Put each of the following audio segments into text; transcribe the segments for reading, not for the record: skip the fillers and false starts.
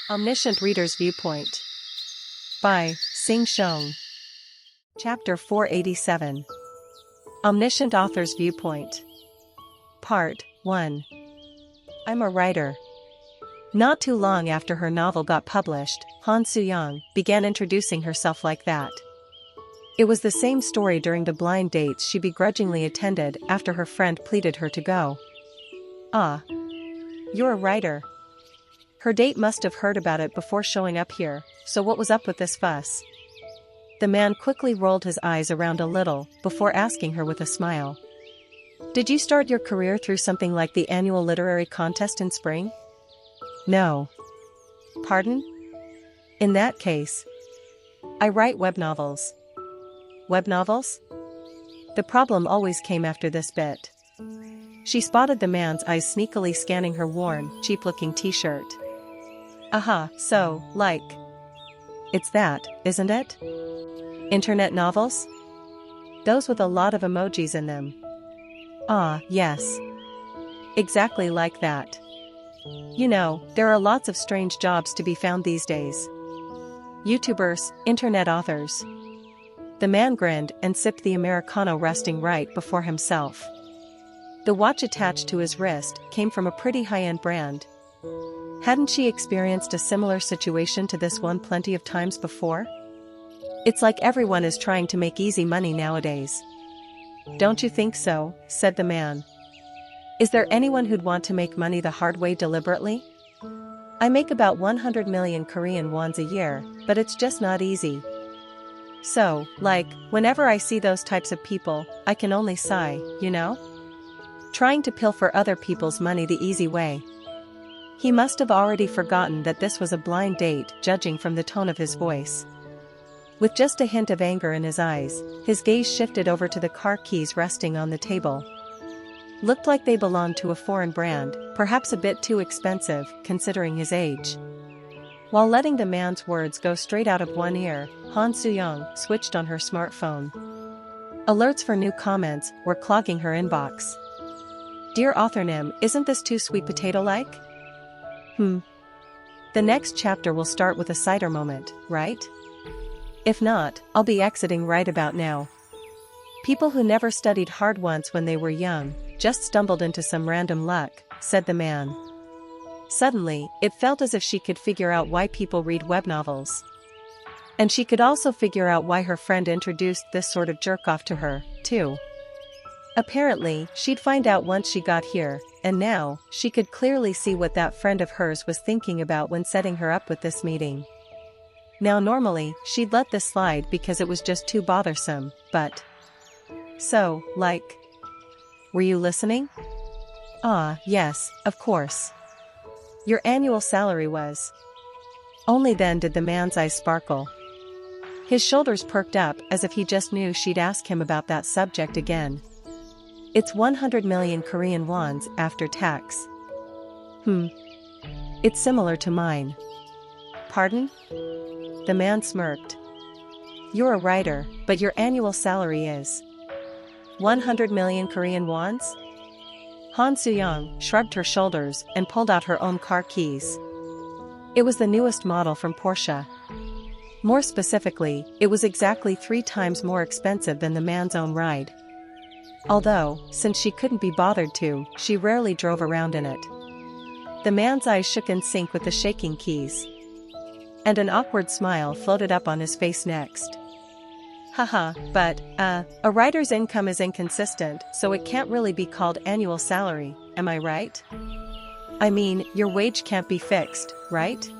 Omniscient Reader's Viewpoint by Sing Shong. Chapter 487. Omniscient Author's Viewpoint. Part 1. I'm a writer. Not too long after her novel got published, Han Soo-young began introducing herself like that. It was the same story during the blind dates she begrudgingly attended after her friend pleaded her to go. Ah. You're a writer. Her date must have heard about it before showing up here, so what was up with this fuss? The man quickly rolled his eyes around a little before asking her with a smile. Did you start your career through something like the annual literary contest in spring? No. Pardon? In that case, I write web novels. Web novels? The problem always came after this bit. She spotted the man's eyes sneakily scanning her worn, cheap-looking t-shirt. Aha, so, like. It's that, isn't it? Internet novels? Those with a lot of emojis in them. Ah, yes. Exactly like that. You know, there are lots of strange jobs to be found these days. YouTubers, internet authors. The man grinned and sipped the Americano resting right before himself. The watch attached to his wrist came from a pretty high-end brand. Hadn't she experienced a similar situation to this one plenty of times before? It's like everyone is trying to make easy money nowadays. Don't you think so? Said the man. Is there anyone who'd want to make money the hard way deliberately? I make about 100 million Korean wons a year, but it's just not easy. So, like, whenever I see those types of people, I can only sigh, you know? Trying to pilfer other people's money the easy way. He must have already forgotten that this was a blind date, judging from the tone of his voice. With just a hint of anger in his eyes, his gaze shifted over to the car keys resting on the table. Looked like they belonged to a foreign brand, perhaps a bit too expensive, considering his age. While letting the man's words go straight out of one ear, Han Soo-young switched on her smartphone. Alerts for new comments were clogging her inbox. Dear Authornim, isn't this too sweet potato-like? The next chapter will start with a cider moment, right? If not, I'll be exiting right about now. People who never studied hard once when they were young, just stumbled into some random luck, said the man. Suddenly, it felt as if she could figure out why people read web novels. And she could also figure out why her friend introduced this sort of jerk-off to her, too. Apparently, she'd find out once she got here, and now, she could clearly see what that friend of hers was thinking about when setting her up with this meeting. Now normally, she'd let this slide because it was just too bothersome, but... So, like... Were you listening? Ah, yes, of course. Your annual salary was... Only then did the man's eyes sparkle. His shoulders perked up as if he just knew she'd ask him about that subject again. It's 100 million Korean wons after tax. It's similar to mine. Pardon? The man smirked. You're a writer, but your annual salary is 100 million Korean wons? Han Soo-young shrugged her shoulders and pulled out her own car keys. It was the newest model from Porsche. More specifically, it was exactly 3 times more expensive than the man's own ride. Although, since she couldn't be bothered to, she rarely drove around in it. The man's eyes shook in sync with the shaking keys. And an awkward smile floated up on his face next. Haha, but, a writer's income is inconsistent, so it can't really be called annual salary, am I right? I mean, your wage can't be fixed, right?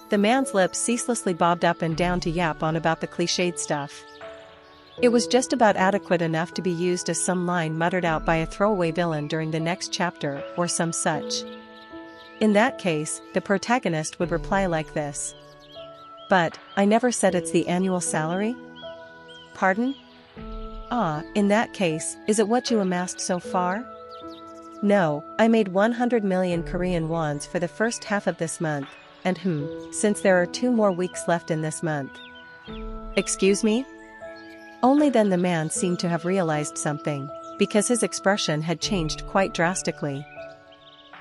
The man's lips ceaselessly bobbed up and down to yap on about the cliched stuff. It was just about adequate enough to be used as some line muttered out by a throwaway villain during the next chapter, or some such. In that case, the protagonist would reply like this. But, I never said it's the annual salary? Pardon? Ah, in that case, is it what you amassed so far? No, I made 100 million Korean wons for the first half of this month, and since there are 2 more weeks left in this month. Excuse me? Only then the man seemed to have realized something, because his expression had changed quite drastically.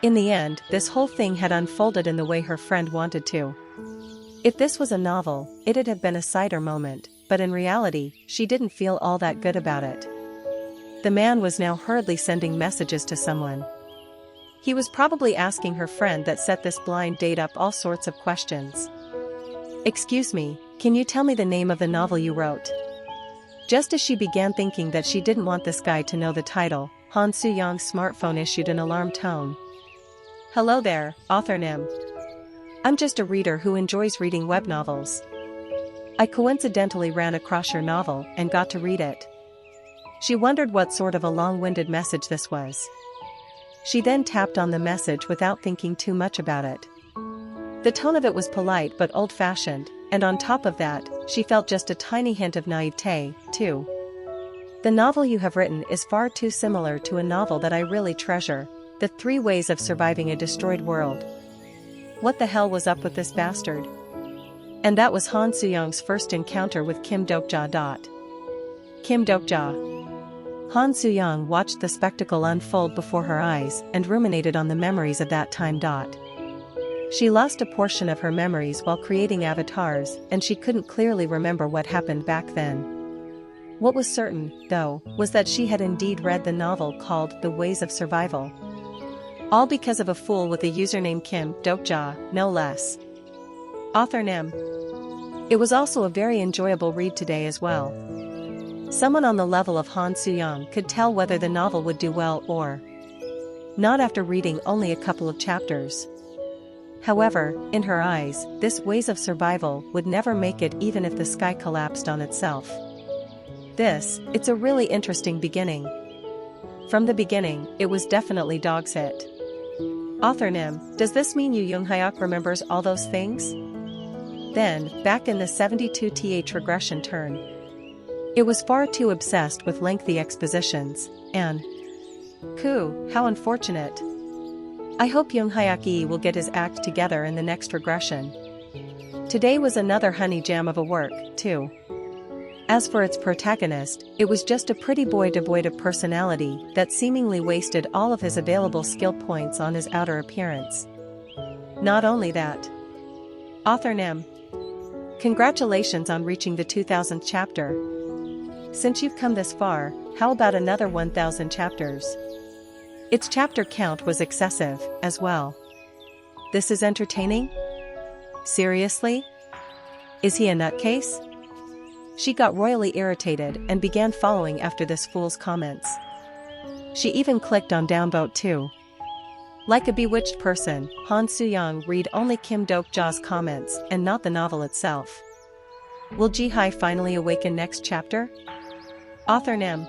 In the end, this whole thing had unfolded in the way her friend wanted to. If this was a novel, it'd have been a cider moment, but in reality, she didn't feel all that good about it. The man was now hurriedly sending messages to someone. He was probably asking her friend that set this blind date up all sorts of questions. "Excuse me, can you tell me the name of the novel you wrote?" Just as she began thinking that she didn't want this guy to know the title, Han Soo-young's smartphone issued an alarm tone. "Hello there, author Nim. I'm just a reader who enjoys reading web novels. I coincidentally ran across your novel and got to read it." She wondered what sort of a long-winded message this was. She then tapped on the message without thinking too much about it. The tone of it was polite but old-fashioned, and on top of that, she felt just a tiny hint of naivete, too. "The novel you have written is far too similar to a novel that I really treasure, The 3 Ways of Surviving a Destroyed World." What the hell was up with this bastard? And that was Han Soo-young's first encounter with Kim Dokja. Kim Dokja. Han Soo-young watched the spectacle unfold before her eyes and ruminated on the memories of that time. She lost a portion of her memories while creating avatars, and she couldn't clearly remember what happened back then. What was certain, though, was that she had indeed read the novel called The Ways of Survival. All because of a fool with the username Kim Dokja, no less. Author Nim. It was also a very enjoyable read today as well. Someone on the level of Han Soo-young could tell whether the novel would do well or not after reading only a couple of chapters. However, in her eyes, this Ways of Survival would never make it even if the sky collapsed on itself. It's a really interesting beginning. From the beginning, it was definitely dog's hit. Author Nim, does this mean Yu Young-hyuk remembers all those things? Then, back in the 72th regression turn. It was far too obsessed with lengthy expositions, and how unfortunate. I hope Young-hyuk will get his act together in the next regression. Today was another honey jam of a work, too. As for its protagonist, it was just a pretty boy devoid of personality that seemingly wasted all of his available skill points on his outer appearance. Not only that. Author Nim. Congratulations on reaching the 2000th chapter. Since you've come this far, how about another 1000 chapters? Its chapter count was excessive, as well. This is entertaining? Seriously? Is he a nutcase? She got royally irritated and began following after this fool's comments. She even clicked on downvote too. Like a bewitched person, Han Soo-young read only Kim Dokja's comments and not the novel itself. Will Ji-hai finally awaken next chapter? Author Nim.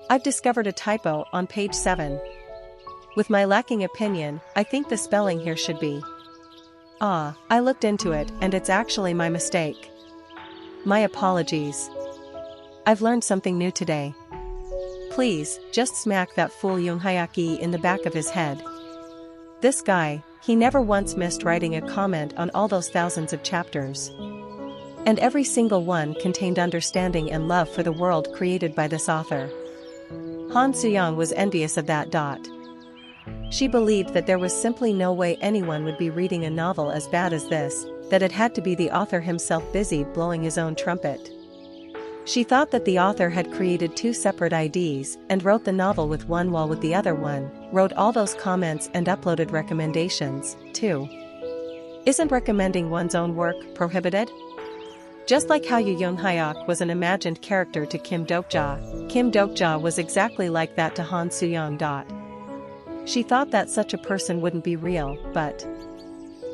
I've discovered a typo on page 7. With my lacking opinion, I think the spelling here should be. I looked into it and it's actually my mistake. My apologies. I've learned something new today. Please, just smack that fool Young-hyuk in the back of his head. This guy, he never once missed writing a comment on all those thousands of chapters. And every single one contained understanding and love for the world created by this author. Han Soo-young was envious of that. She believed that there was simply no way anyone would be reading a novel as bad as this, that it had to be the author himself busy blowing his own trumpet. She thought that the author had created 2 separate IDs and wrote the novel with one while with the other one, wrote all those comments and uploaded recommendations, too. Isn't recommending one's own work prohibited? Just like how Yu Young-hyuk was an imagined character to Kim Dokja was exactly like that to Han Soo-young. She thought that such a person wouldn't be real, but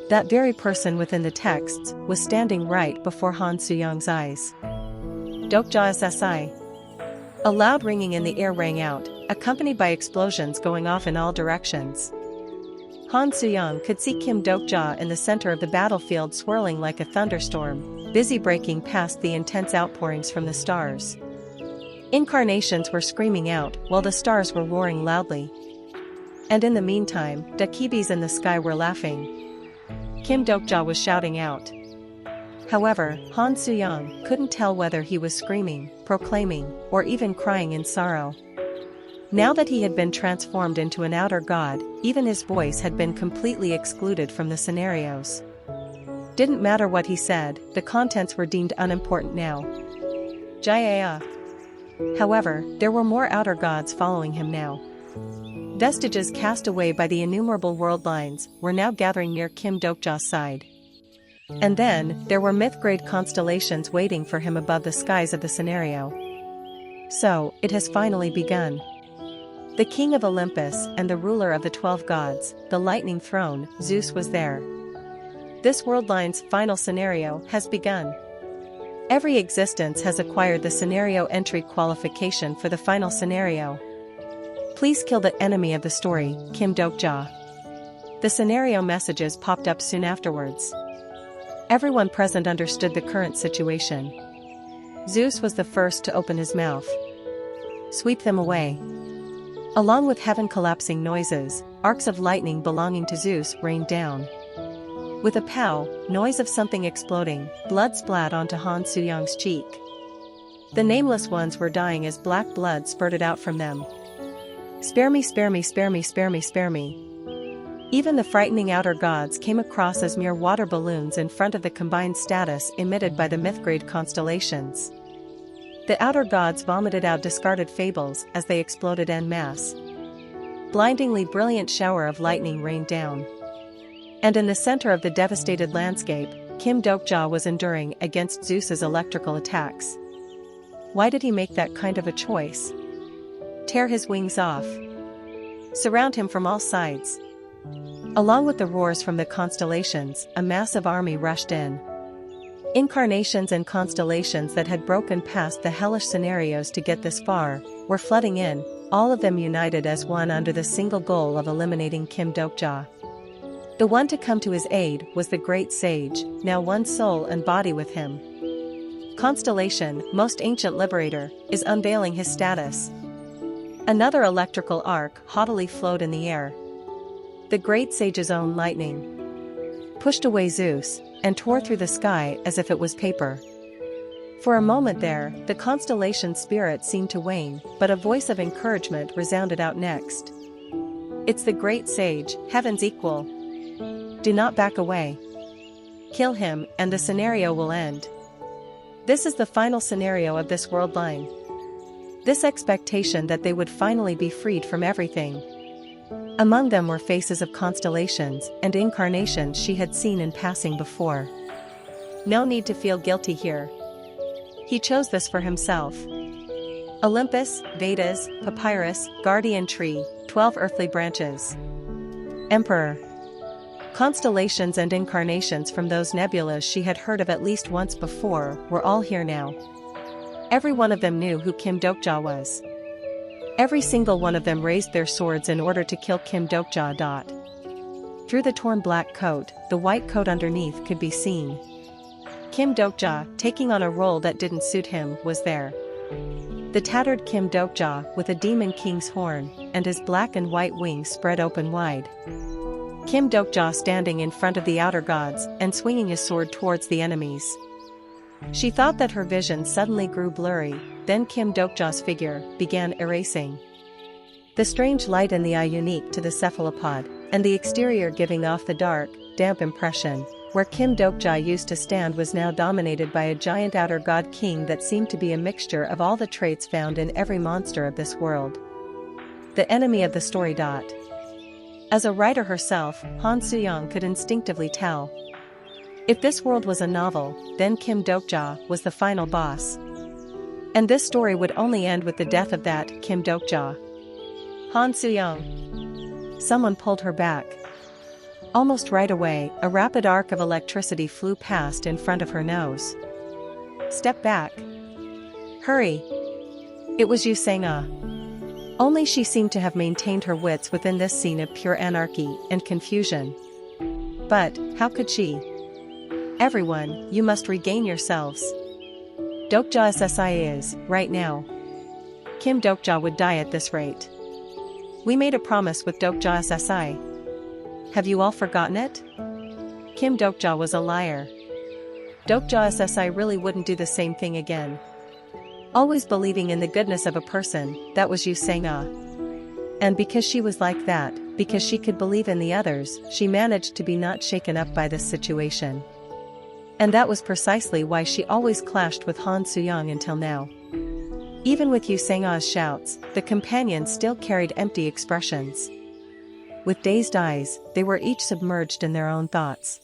that very person within the texts was standing right before Han Soo-young's eyes. Dokja SSI. A loud ringing in the air rang out, accompanied by explosions going off in all directions. Han Soo-young could see Kim Dokja in the center of the battlefield swirling like a thunderstorm, busy breaking past the intense outpourings from the stars. Incarnations were screaming out while the stars were roaring loudly. And in the meantime, Dakibis in the sky were laughing. Kim Dokja was shouting out. However, Han Soo-young couldn't tell whether he was screaming, proclaiming, or even crying in sorrow. Now that he had been transformed into an outer god, even his voice had been completely excluded from the scenarios. Didn't matter what he said, the contents were deemed unimportant now. Jaya. However, there were more outer gods following him now. Vestiges cast away by the innumerable world lines were now gathering near Kim Dokja's side. And then, there were myth-grade constellations waiting for him above the skies of the scenario. So, it has finally begun. The king of Olympus and the ruler of the 12 gods, the lightning throne, Zeus was there. This world line's final scenario has begun. Every existence has acquired the scenario entry qualification for the final scenario. Please kill the enemy of the story, Kim Dokja. The scenario messages popped up soon afterwards. Everyone present understood the current situation. Zeus was the first to open his mouth. Sweep them away. Along with heaven-collapsing noises, arcs of lightning belonging to Zeus rained down. With a pow, noise of something exploding, blood splat onto Han Suyang's cheek. The nameless ones were dying as black blood spurted out from them. Spare me, spare me, spare me, spare me, spare me. Even the frightening outer gods came across as mere water balloons in front of the combined status emitted by the myth-grade constellations. The outer gods vomited out discarded fables as they exploded en masse. Blindingly brilliant shower of lightning rained down. And in the center of the devastated landscape, Kim Dokja was enduring against Zeus's electrical attacks. Why did he make that kind of a choice? Tear his wings off. Surround him from all sides. Along with the roars from the constellations, a massive army rushed in. Incarnations and constellations that had broken past the hellish scenarios to get this far, were flooding in, all of them united as one under the single goal of eliminating Kim Dokja. The one to come to his aid was the great sage, now one soul and body with him. Constellation, most ancient liberator, is unveiling his status. Another electrical arc haughtily flowed in the air. The great sage's own lightning pushed away Zeus, and tore through the sky as if it was paper. For a moment there, the constellation's spirit seemed to wane, but a voice of encouragement resounded out next. It's the great sage, heaven's equal. Do not back away. Kill him, and the scenario will end. This is the final scenario of this world line. This expectation that they would finally be freed from everything. Among them were faces of constellations and incarnations she had seen in passing before. No need to feel guilty here. He chose this for himself. Olympus, Vedas, Papyrus, Guardian Tree, 12 earthly branches. Emperor. Constellations and incarnations from those nebulas she had heard of at least once before were all here now. Every one of them knew who Kim Dokja was. Every single one of them raised their swords in order to kill Kim Dokja. Through the torn black coat, the white coat underneath could be seen. Kim Dokja, taking on a role that didn't suit him, was there. The tattered Kim Dokja with a demon king's horn, and his black and white wings spread open wide. Kim Dokja standing in front of the outer gods and swinging his sword towards the enemies. She thought that her vision suddenly grew blurry, then Kim Dokja's figure began erasing. The strange light in the eye unique to the cephalopod, and the exterior giving off the dark, damp impression, where Kim Dokja used to stand was now dominated by a giant outer god king that seemed to be a mixture of all the traits found in every monster of this world. The enemy of the story. As a writer herself, Han Suyang could instinctively tell. If this world was a novel, then Kim Dokja was the final boss. And this story would only end with the death of that Kim Dokja. Han Suyang. Someone pulled her back. Almost right away, a rapid arc of electricity flew past in front of her nose. Step back. Hurry. It was Yu Sangha. Only she seemed to have maintained her wits within this scene of pure anarchy and confusion. But, how could she? Everyone, you must regain yourselves. Dokja SSI is, right now. Kim Dokja would die at this rate. We made a promise with Dokja SSI. Have you all forgotten it? Kim Dokja was a liar. Dokja SSI really wouldn't do the same thing again. Always believing in the goodness of a person, that was Yu Sangha. And because she was like that, because she could believe in the others, she managed to be not shaken up by this situation. And that was precisely why she always clashed with Han Suyang until now. Even with Yu Sang's shouts, the companions still carried empty expressions. With dazed eyes, they were each submerged in their own thoughts.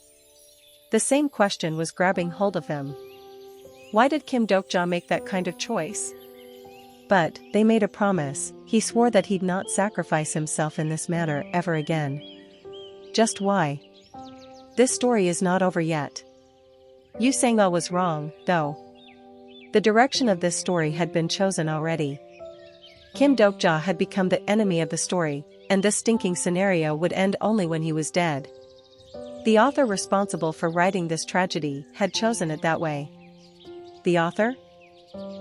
The same question was grabbing hold of them. Why did Kim Dokja make that kind of choice? But they made a promise. He swore that he'd not sacrifice himself in this matter ever again. Just why? This story is not over yet. Yu Sangha was wrong, though. The direction of this story had been chosen already. Kim Dokja had become the enemy of the story, and this stinking scenario would end only when he was dead. The author responsible for writing this tragedy had chosen it that way. The author?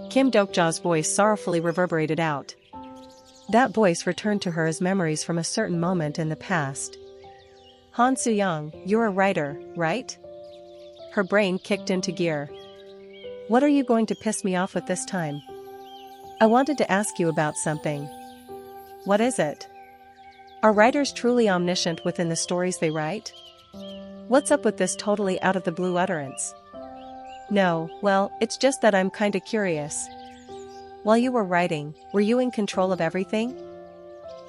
Kim Dokja's voice sorrowfully reverberated out. That voice returned to her as memories from a certain moment in the past. Han Suyang, you're a writer, right? Her brain kicked into gear. What are you going to piss me off with this time? I wanted to ask you about something. What is it? Are writers truly omniscient within the stories they write? What's up with this totally out of the blue utterance? No, well, it's just that I'm kinda curious. While you were writing, were you in control of everything?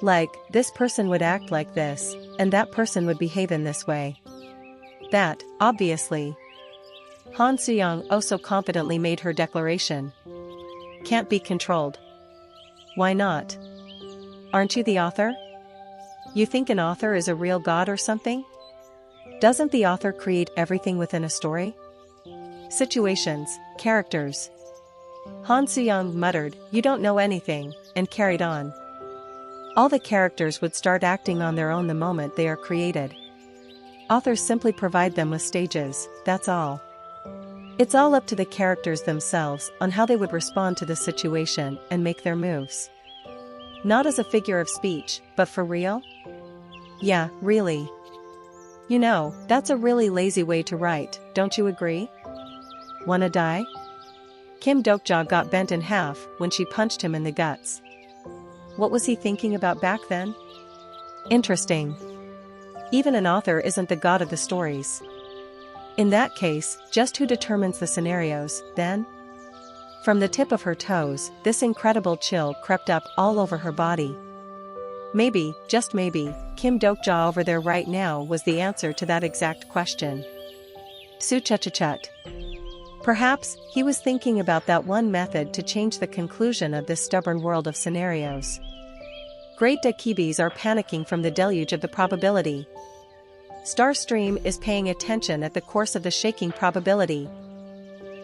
Like, this person would act like this, and that person would behave in this way. That, obviously. Han Suyang oh so confidently made her declaration. Can't be controlled. Why not? Aren't you the author? You think an author is a real god or something? Doesn't the author create everything within a story? Situations, characters. Han Suyang muttered, you don't know anything, and carried on. All the characters would start acting on their own the moment they are created. Authors simply provide them with stages, that's all. It's all up to the characters themselves on how they would respond to the situation and make their moves. Not as a figure of speech, but for real? Yeah, really. You know, that's a really lazy way to write, don't you agree? Wanna die? Kim Dokja got bent in half when she punched him in the guts. What was he thinking about back then? Interesting. Even an author isn't the god of the stories. In that case, just who determines the scenarios, then? From the tip of her toes, this incredible chill crept up all over her body. Maybe, just maybe, Kim Dokja over there right now was the answer to that exact question. Su-cha-cha-chut. Perhaps, he was thinking about that one method to change the conclusion of this stubborn world of scenarios. Great Dakibis are panicking from the deluge of the probability. Starstream is paying attention at the course of the shaking probability.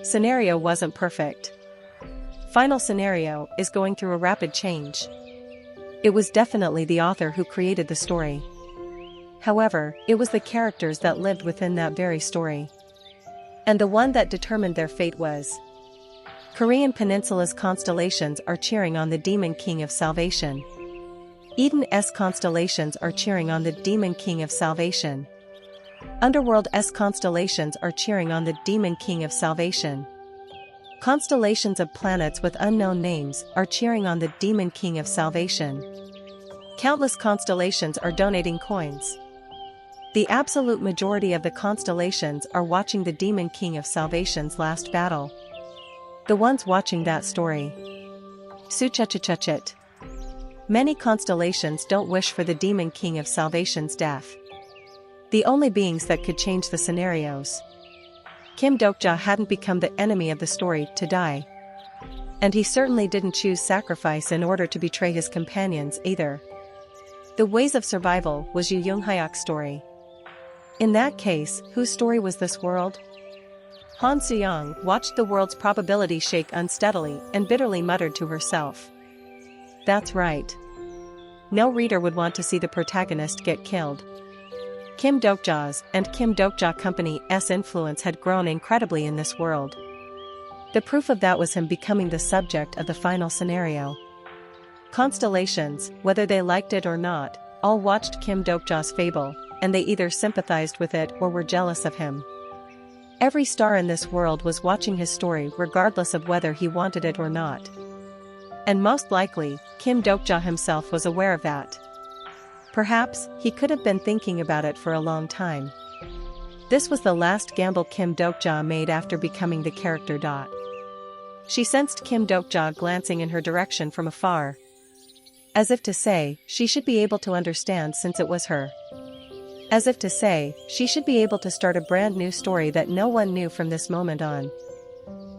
Scenario wasn't perfect. Final scenario is going through a rapid change. It was definitely the author who created the story. However, it was the characters that lived within that very story. And the one that determined their fate was. Korean Peninsula's constellations are cheering on the Demon King of Salvation. Eden's constellations are cheering on the Demon King of Salvation. Underworld's constellations are cheering on the Demon King of Salvation. Constellations of planets with unknown names are cheering on the Demon King of Salvation. Countless constellations are donating coins. The absolute majority of the constellations are watching the Demon King of Salvation's last battle. The ones watching that story. Su-cha-cha-cha-chit. Many constellations don't wish for the Demon King of Salvation's death. The only beings that could change the scenarios. Kim Dokja hadn't become the enemy of the story to die. And he certainly didn't choose sacrifice in order to betray his companions either. The ways of survival was Yu Young-hyuk's story. In that case, whose story was this world? Han Suyang watched the world's probability shake unsteadily and bitterly muttered to herself. That's right. No reader would want to see the protagonist get killed. Kim Dokja's and Kim Dokja Company's influence had grown incredibly in this world. The proof of that was him becoming the subject of the final scenario. Constellations, whether they liked it or not, all watched Kim Dokja's fable, and they either sympathized with it or were jealous of him. Every star in this world was watching his story regardless of whether he wanted it or not. And most likely, Kim Dokja himself was aware of that. Perhaps, he could have been thinking about it for a long time. This was the last gamble Kim Dokja made after becoming the character. She sensed Kim Dokja glancing in her direction from afar. As if to say, she should be able to understand since it was her. As if to say, she should be able to start a brand new story that no one knew from this moment on.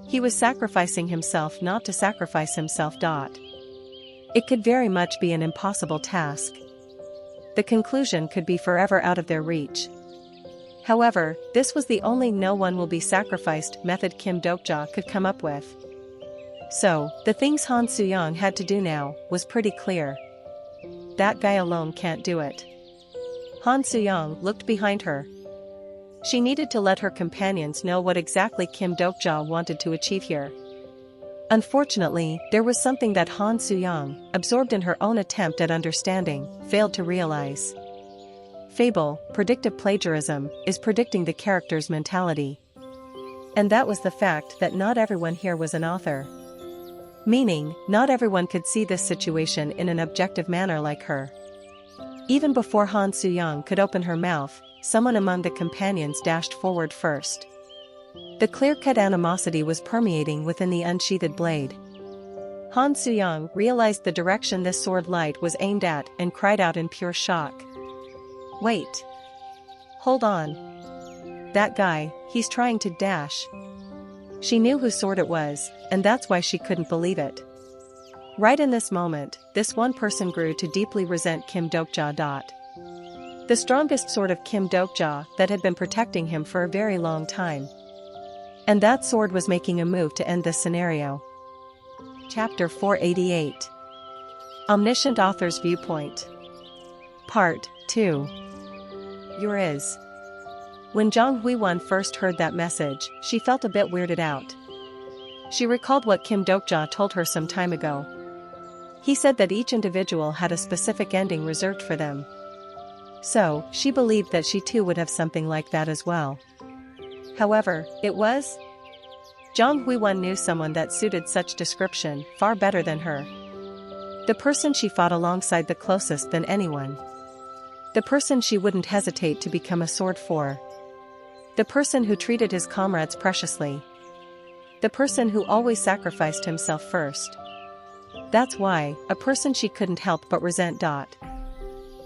He was sacrificing himself not to sacrifice himself. It could very much be an impossible task. The conclusion could be forever out of their reach. However, this was the only no one will be sacrificed method Kim Dokja could come up with. So, the things Han Soo-young had to do now was pretty clear. That guy alone can't do it. Han Soo-young looked behind her. She needed to let her companions know what exactly Kim Dokja wanted to achieve here. Unfortunately, there was something that Han Soo-young, absorbed in her own attempt at understanding, failed to realize. Fable, predictive plagiarism, is predicting the character's mentality. And that was the fact that not everyone here was an author. Meaning, not everyone could see this situation in an objective manner like her. Even before Han Soo-young could open her mouth, someone among the companions dashed forward first. The clear-cut animosity was permeating within the unsheathed blade. Han Soo-young realized the direction this sword light was aimed at and cried out in pure shock. Wait. Hold on. That guy, he's trying to dash. She knew whose sword it was, and that's why she couldn't believe it. Right in this moment, this one person grew to deeply resent Kim Dokja. The strongest sword of Kim Dokja that had been protecting him for a very long time. And that sword was making a move to end this scenario. Chapter 488. Omniscient Author's Viewpoint. Part 2. Your is. When Jang Hui-won first heard that message, she felt a bit weirded out. She recalled what Kim Dokja told her some time ago. He said that each individual had a specific ending reserved for them. So, she believed that she too would have something like that as well. However, it was Jang Hui-won knew someone that suited such description far better than her. The person she fought alongside the closest than anyone. The person she wouldn't hesitate to become a sword for. The person who treated his comrades preciously. The person who always sacrificed himself first. That's why, a person she couldn't help but resent.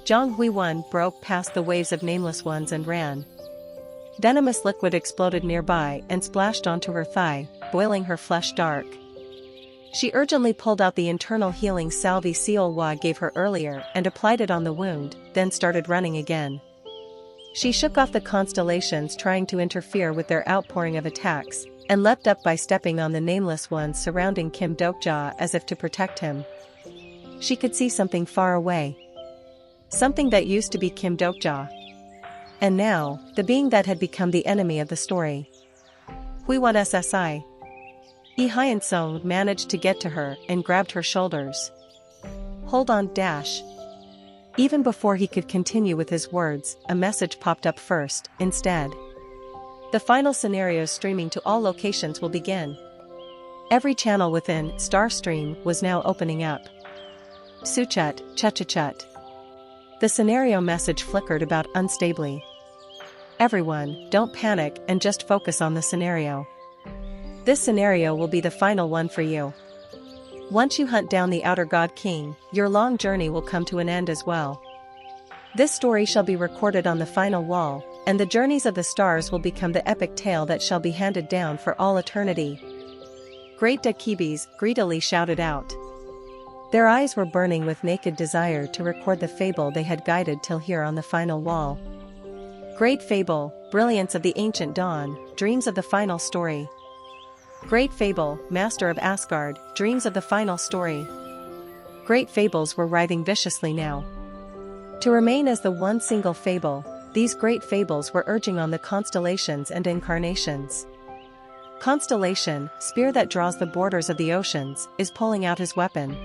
Jang Hui-won broke past the waves of nameless ones and ran. Venomous liquid exploded nearby and splashed onto her thigh, boiling her flesh dark. She urgently pulled out the internal healing salve Seol-hwa gave her earlier and applied it on the wound, then started running again. She shook off the constellations trying to interfere with their outpouring of attacks, and leapt up by stepping on the nameless ones surrounding Kim Dokja as if to protect him. She could see something far away. Something that used to be Kim Dokja. And now, the being that had become the enemy of the story. Hui-won SSI. Lee Hyun-sung managed to get to her and grabbed her shoulders. Hold on, dash. Even before he could continue with his words, a message popped up first, instead. The final scenario streaming to all locations will begin. Every channel within Starstream was now opening up. Suchut, chut. The scenario message flickered about unstably. Everyone, don't panic and just focus on the scenario. This scenario will be the final one for you. Once you hunt down the Outer God King, your long journey will come to an end as well. This story shall be recorded on the final wall, and the journeys of the stars will become the epic tale that shall be handed down for all eternity. Great Dakibis greedily shouted out. Their eyes were burning with naked desire to record the fable they had guided till here on the final wall. Great fable, brilliance of the ancient dawn, dreams of the final story. Great fable, master of Asgard, dreams of the final story. Great fables were writhing viciously now. To remain as the one single fable, these great fables were urging on the constellations and incarnations. Constellation, spear that draws the borders of the oceans, is pulling out his weapon.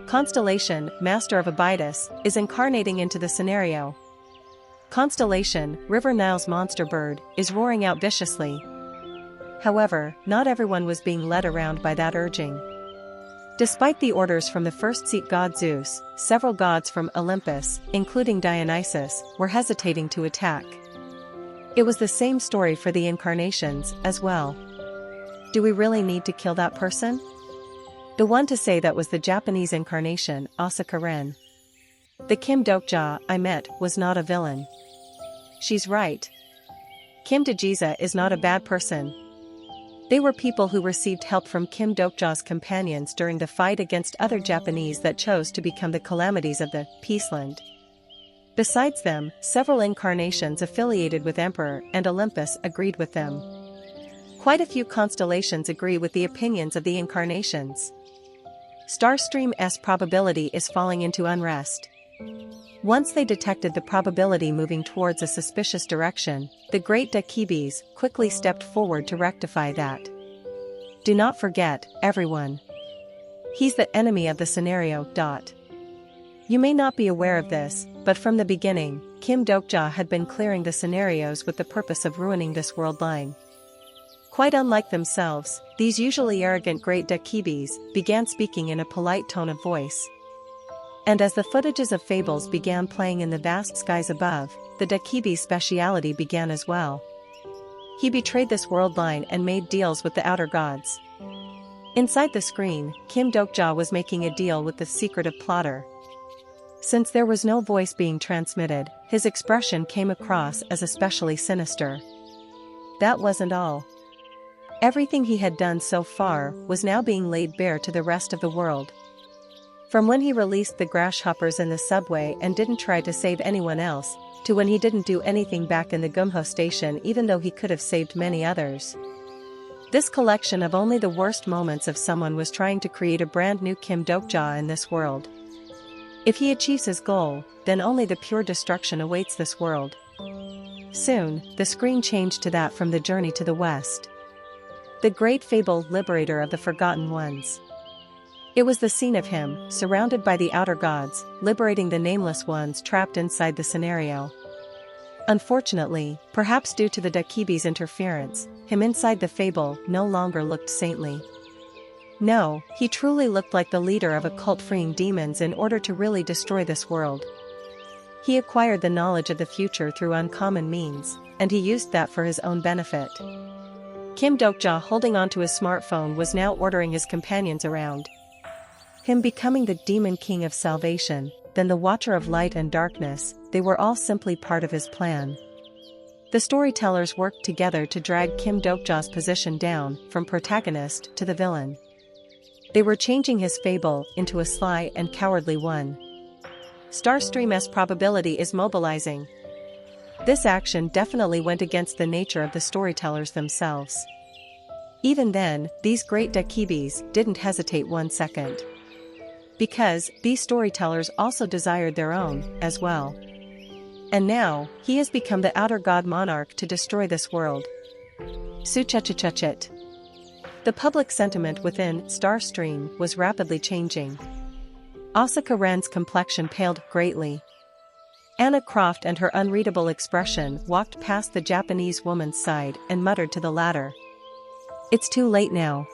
Constellation, master of Abydos, is incarnating into the scenario. Constellation, River Nile's monster bird, is roaring out viciously. However, not everyone was being led around by that urging. Despite the orders from the first seat god Zeus, several gods from Olympus, including Dionysus, were hesitating to attack. It was the same story for the incarnations, as well. Do we really need to kill that person? The one to say that was the Japanese incarnation, Asaka Ren. The Kim Dokja I met was not a villain. She's right. Kim Dajiza is not a bad person. They were people who received help from Kim Dokja's companions during the fight against other Japanese that chose to become the calamities of the Peaceland. Besides them, several incarnations affiliated with Emperor and Olympus agreed with them. Quite a few constellations agree with the opinions of the incarnations. Starstream's probability is falling into unrest. Once they detected the probability moving towards a suspicious direction, the great Dakibis quickly stepped forward to rectify that. Do not forget, everyone. He's the enemy of the scenario. You may not be aware of this, but from the beginning, Kim Dokja had been clearing the scenarios with the purpose of ruining this world line. Quite unlike themselves, these usually arrogant great Dakibis began speaking in a polite tone of voice. And as the footages of fables began playing in the vast skies above, the Dakibi's speciality began as well. He betrayed this world line and made deals with the outer gods. Inside the screen, Kim Dokja was making a deal with the secretive plotter. Since there was no voice being transmitted, his expression came across as especially sinister. That wasn't all. Everything he had done so far was now being laid bare to the rest of the world. From when he released the grasshoppers in the subway and didn't try to save anyone else, to when he didn't do anything back in the Gumho station even though he could have saved many others. This collection of only the worst moments of someone was trying to create a brand new Kim Dokja in this world. If he achieves his goal, then only the pure destruction awaits this world. Soon, the screen changed to that from the journey to the west. The great fabled liberator of the forgotten ones. It was the scene of him, surrounded by the outer gods, liberating the nameless ones trapped inside the scenario. Unfortunately, perhaps due to the Dakibi's interference, him inside the fable no longer looked saintly. No, he truly looked like the leader of a cult freeing demons in order to really destroy this world. He acquired the knowledge of the future through uncommon means, and he used that for his own benefit. Kim Dokja, holding onto his smartphone, was now ordering his companions around. Him becoming the demon king of salvation, then the watcher of light and darkness, they were all simply part of his plan. The storytellers worked together to drag Kim Dokja's position down from protagonist to the villain. They were changing his fable into a sly and cowardly one. Starstream's probability is mobilizing. This action definitely went against the nature of the storytellers themselves. Even then, these great Dakibis didn't hesitate 1 second. Because these storytellers also desired their own, as well. And now, he has become the outer god monarch to destroy this world. Suchachachuchit. The public sentiment within Starstream was rapidly changing. Asaka Ren's complexion paled greatly. Anna Croft and her unreadable expression walked past the Japanese woman's side and muttered to the latter. It's too late now.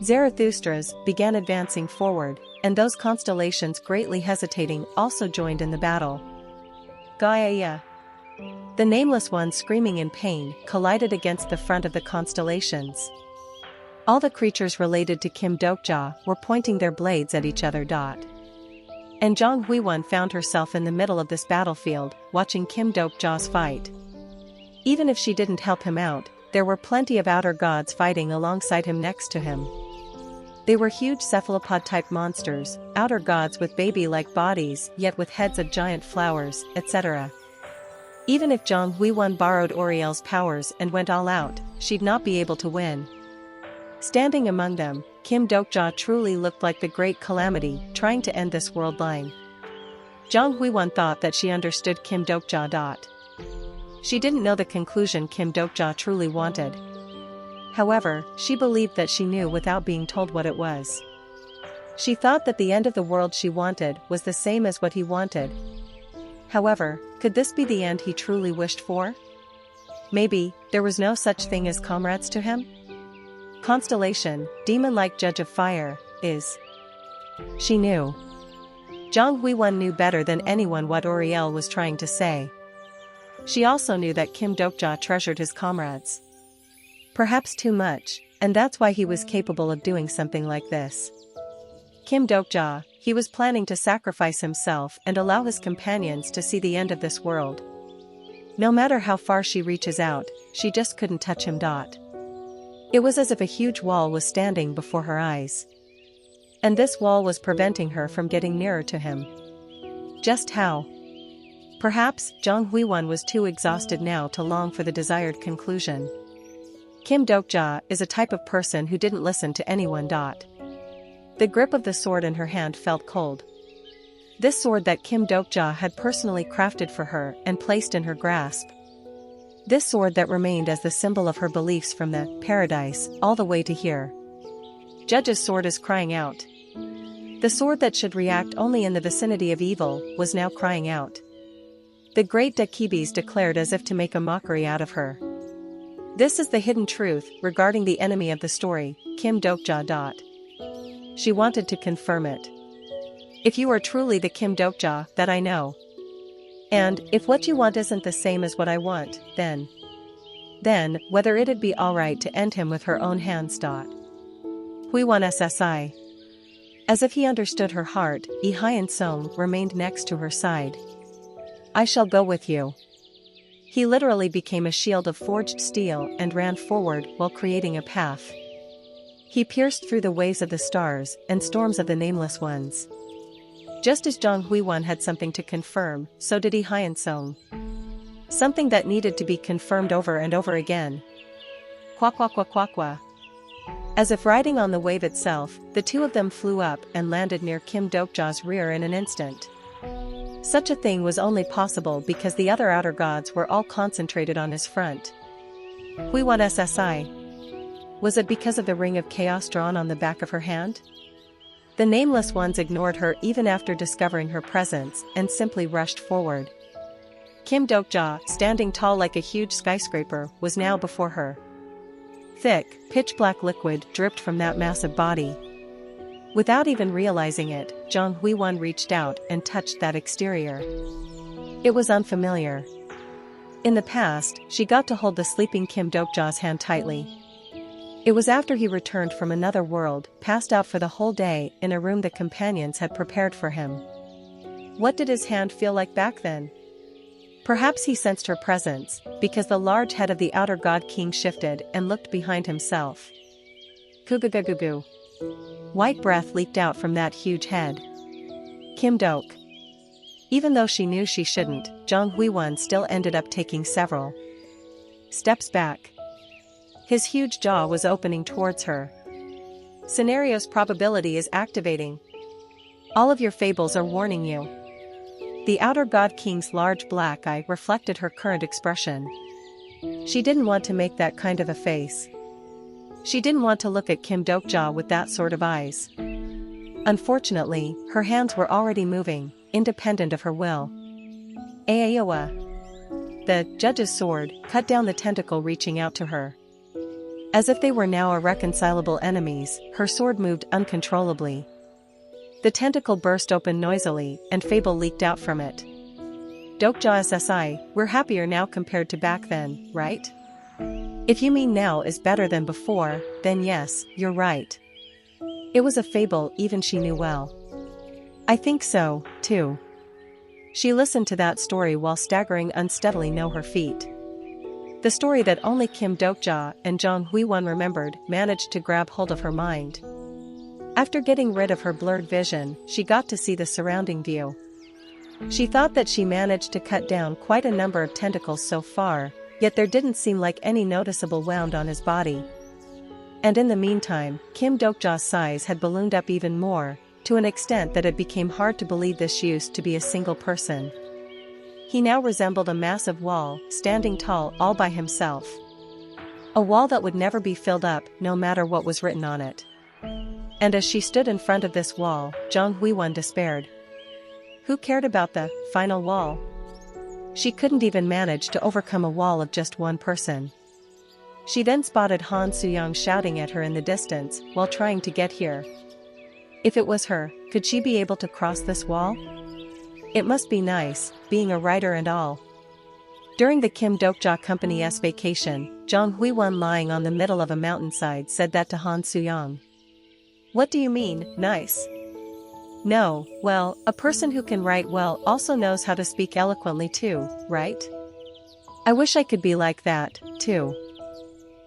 Zarathustra's began advancing forward, and those constellations greatly hesitating also joined in the battle. Gaia. The nameless ones screaming in pain collided against the front of the constellations. All the creatures related to Kim Dokja were pointing their blades at each other. And Zhang Huiwen found herself in the middle of this battlefield, watching Kim Dokja's fight. Even if she didn't help him out, there were plenty of outer gods fighting alongside him next to him. They were huge cephalopod-type monsters, outer gods with baby-like bodies yet with heads of giant flowers, etc. Even if Zhang Huiwen borrowed Oriel's powers and went all out, she'd not be able to win. Standing among them, Kim Dokja truly looked like the great calamity trying to end this world line. Zhang Huiwen thought that she understood Kim Dokja. She didn't know the conclusion Kim Dokja truly wanted. However, she believed that she knew without being told what it was. She thought that the end of the world she wanted was the same as what he wanted. However, could this be the end he truly wished for? Maybe, there was no such thing as comrades to him? Constellation, demon-like judge of fire, is. She knew. Zhang Huiwen knew better than anyone what Oriel was trying to say. She also knew that Kim Dokja treasured his comrades. Perhaps too much, and that's why he was capable of doing something like this. Kim Dokja, he was planning to sacrifice himself and allow his companions to see the end of this world. No matter how far she reaches out, she just couldn't touch him. It was as if a huge wall was standing before her eyes. And this wall was preventing her from getting nearer to him. Just how? Perhaps Zhang Huiwen was too exhausted now to long for the desired conclusion. Kim Dokja is a type of person who didn't listen to anyone. The grip of the sword in her hand felt cold. This sword that Kim Dokja had personally crafted for her and placed in her grasp. This sword that remained as the symbol of her beliefs from the paradise all the way to here. Judge's sword is crying out. The sword that should react only in the vicinity of evil was now crying out. The great Dakibis declared as if to make a mockery out of her. This is the hidden truth regarding the enemy of the story, Kim Dokja. She wanted to confirm it. If you are truly the Kim Dokja that I know, and if what you want isn't the same as what I want, then whether it'd be alright to end him with her own hands. Huiwen SSI. As if he understood her heart, Yi Hyan Song remained next to her side. I shall go with you. He literally became a shield of forged steel and ran forward while creating a path. He pierced through the waves of the stars and storms of the nameless ones. Just as Zhang Huiwen had something to confirm, so did Yi Hyan Song. Something that needed to be confirmed over and over again. Kwa kwa kwa kwa kwa. As if riding on the wave itself, the two of them flew up and landed near Kim Dokja's rear in an instant. Such a thing was only possible because the other outer gods were all concentrated on his front. Huiwen SSI. Was it because of the ring of chaos drawn on the back of her hand? The nameless ones ignored her even after discovering her presence and simply rushed forward. Kim Dokja, standing tall like a huge skyscraper, was now before her. Thick, pitch-black liquid dripped from that massive body. Without even realizing it, Zhang Huiwen reached out and touched that exterior. It was unfamiliar. In the past, she got to hold the sleeping Kim Dokja's hand tightly. It was after he returned from another world, passed out for the whole day in a room the companions had prepared for him. What did his hand feel like back then? Perhaps he sensed her presence, because the large head of the outer god king shifted and looked behind himself. Kugugugugu. White breath leaked out from that huge head. Kim Dok. Even though she knew she shouldn't, Zhang Huiwen still ended up taking several steps back. His huge jaw was opening towards her. Scenario's probability is activating. All of your fables are warning you. The outer god king's large black eye reflected her current expression. She didn't want to make that kind of a face. She didn't want to look at Kim Dokja with that sort of eyes. Unfortunately, her hands were already moving, independent of her will. Aowa. The judge's sword cut down the tentacle reaching out to her. As if they were now irreconcilable enemies, her sword moved uncontrollably. The tentacle burst open noisily, and fable leaked out from it. Dokja SSI, we're happier now compared to back then, right? If you mean now is better than before, then yes, you're right. It was a fable even she knew well. I think so, too. She listened to that story while staggering unsteadily near her feet. The story that only Kim Dokja and Zhang Huiwen remembered managed to grab hold of her mind. After getting rid of her blurred vision, she got to see the surrounding view. She thought that she managed to cut down quite a number of tentacles so far, yet there didn't seem like any noticeable wound on his body. And in the meantime, Kim Dokja's size had ballooned up even more, to an extent that it became hard to believe this used to be a single person. He now resembled a massive wall, standing tall all by himself. A wall that would never be filled up, no matter what was written on it. And as she stood in front of this wall, Zhang Huiwen despaired. Who cared about the final wall? She couldn't even manage to overcome a wall of just one person. She then spotted Han Suyang shouting at her in the distance while trying to get here. If it was her, could she be able to cross this wall? It must be nice, being a writer and all. During the Kim Dokja Company's vacation, Jong Hui-won lying on the middle of a mountainside said that to Han Soo-young. What do you mean, nice? No, well, a person who can write well also knows how to speak eloquently too, right? I wish I could be like that, too.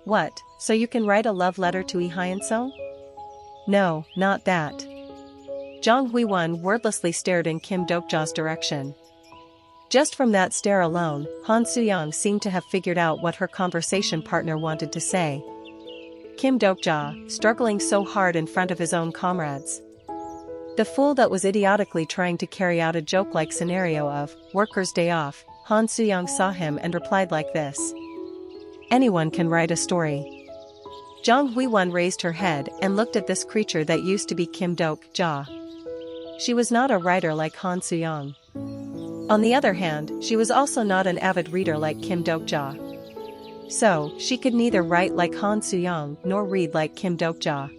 What, so you can write a love letter to Lee Hyun-sung? No, not that. Jong Hui-won wordlessly stared in Kim Dokja's direction. Just from that stare alone, Han Soo-young seemed to have figured out what her conversation partner wanted to say. Kim Dokja, struggling so hard in front of his own comrades. The fool that was idiotically trying to carry out a joke-like scenario of workers' day off. Han Soo-young saw him and replied like this. Anyone can write a story. Jong Hui-won raised her head and looked at this creature that used to be Kim Dokja. She was not a writer like Han Soo-young. On the other hand, she was also not an avid reader like Kim Dokja. So, she could neither write like Han Soo-young nor read like Kim Dokja.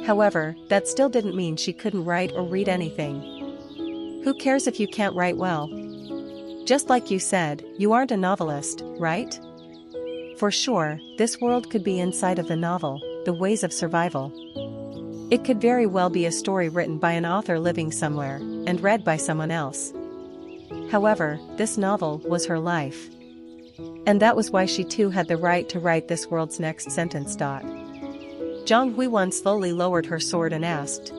However, that still didn't mean she couldn't write or read anything. Who cares if you can't write well? Just like you said, you aren't a novelist, right? For sure, this world could be inside of the novel, The Ways of Survival. It could very well be a story written by an author living somewhere, and read by someone else. However, this novel was her life. And that was why she too had the right to write this world's next sentence. Jong Hui-won slowly lowered her sword and asked.